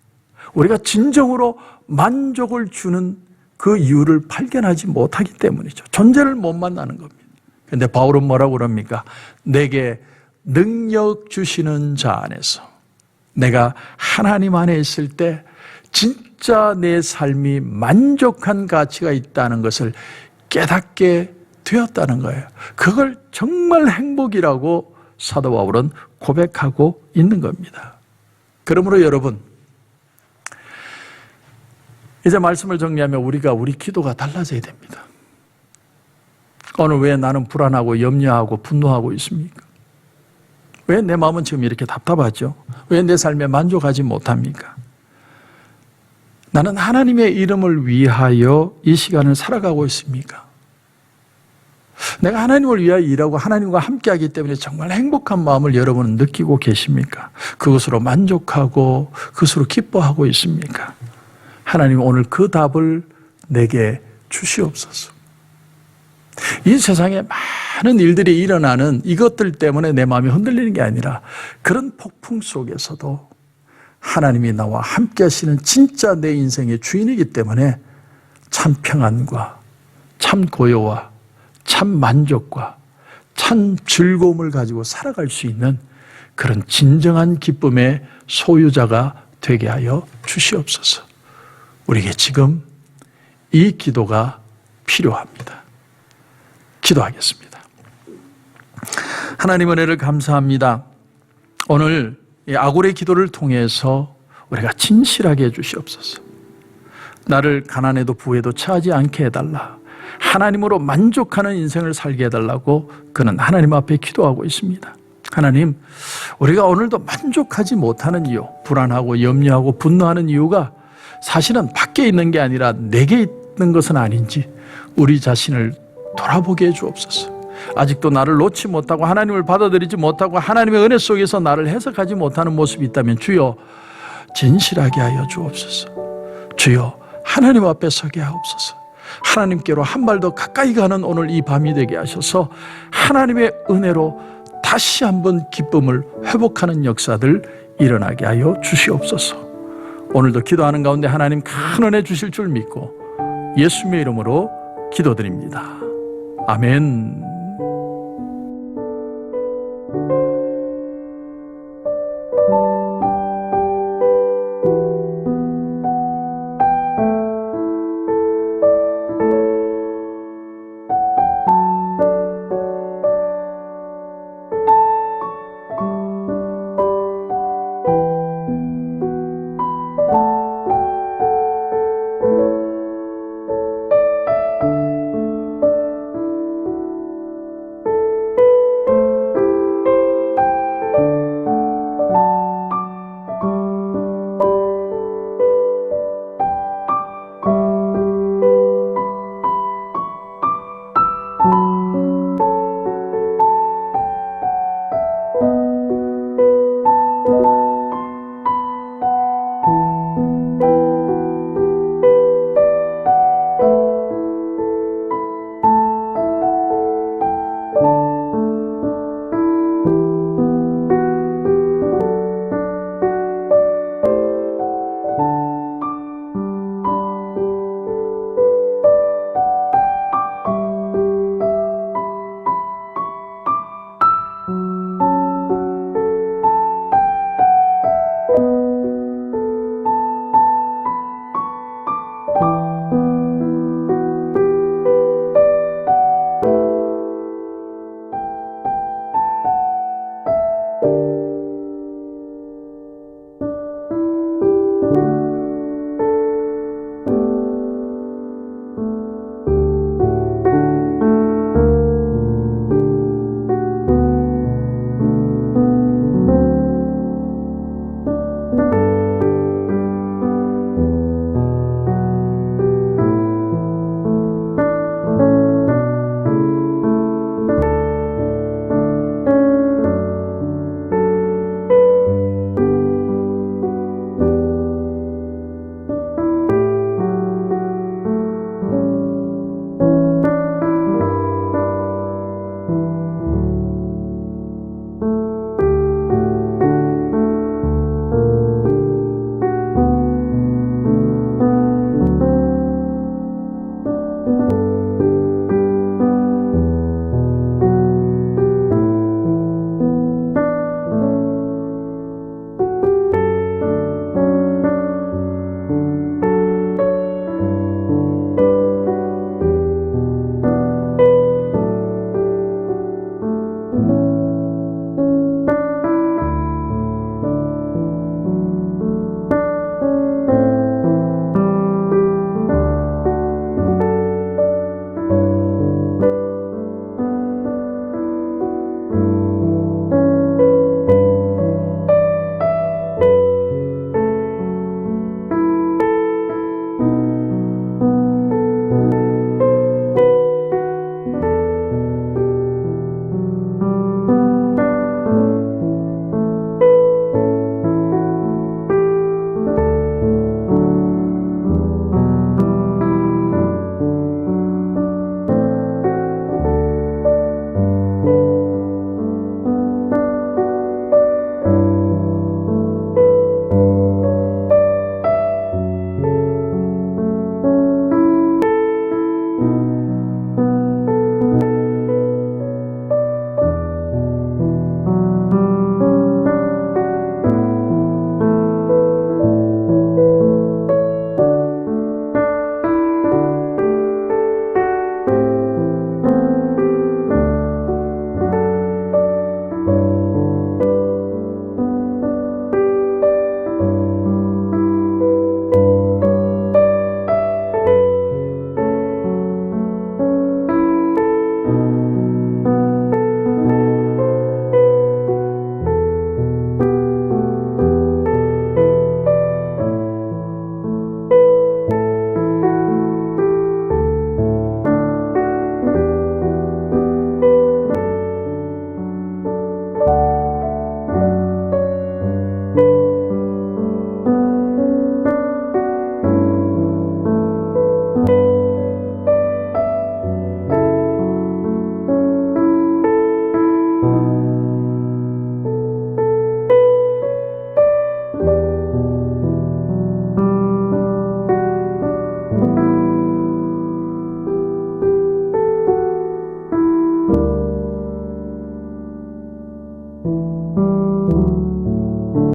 우리가 진정으로 만족을 주는 그 이유를 발견하지 못하기 때문이죠. 존재를 못 만나는 겁니다. 그런데 바울은 뭐라고 그럽니까? 내게 능력 주시는 자 안에서, 내가 하나님 안에 있을 때 진짜 내 삶이 만족한 가치가 있다는 것을 깨닫게 되었다는 거예요. 그걸 정말 행복이라고 사도 바울은 고백하고 있는 겁니다. 그러므로 여러분, 이제 말씀을 정리하면 우리 기도가 달라져야 됩니다. 오늘 왜 나는 불안하고 염려하고 분노하고 있습니까? 왜 내 마음은 지금 이렇게 답답하죠? 왜 내 삶에 만족하지 못합니까? 나는 하나님의 이름을 위하여 이 시간을 살아가고 있습니까? 내가 하나님을 위하여 일하고 하나님과 함께하기 때문에 정말 행복한 마음을 여러분은 느끼고 계십니까? 그것으로 만족하고 그것으로 기뻐하고 있습니까? 하나님, 오늘 그 답을 내게 주시옵소서. 이 세상에 많은 일들이 일어나는 이것들 때문에 내 마음이 흔들리는 게 아니라 그런 폭풍 속에서도 하나님이 나와 함께 하시는 진짜 내 인생의 주인이기 때문에 참 평안과 참 고요와 참 만족과 참 즐거움을 가지고 살아갈 수 있는 그런 진정한 기쁨의 소유자가 되게 하여 주시옵소서. 우리에게 지금 이 기도가 필요합니다. 기도하겠습니다. 하나님, 은혜를 감사합니다. 오늘 이 아굴의 기도를 통해서 우리가 진실하게 해주시옵소서. 나를 가난해도 부해도 처하지 않게 해달라. 하나님으로 만족하는 인생을 살게 해달라고 그는 하나님 앞에 기도하고 있습니다. 하나님, 우리가 오늘도 만족하지 못하는 이유, 불안하고 염려하고 분노하는 이유가 사실은 밖에 있는 게 아니라 내게 있는 것은 아닌지 우리 자신을 돌아보게 해 주옵소서. 아직도 나를 놓지 못하고 하나님을 받아들이지 못하고 하나님의 은혜 속에서 나를 해석하지 못하는 모습이 있다면 주여 진실하게 하여 주옵소서. 주여 하나님 앞에 서게 하옵소서. 하나님께로 한 발 더 가까이 가는 오늘 이 밤이 되게 하셔서 하나님의 은혜로 다시 한번 기쁨을 회복하는 역사들 일어나게 하여 주시옵소서. 오늘도 기도하는 가운데 하나님 큰 은혜 주실 줄 믿고 예수님의 이름으로 기도드립니다. 아멘.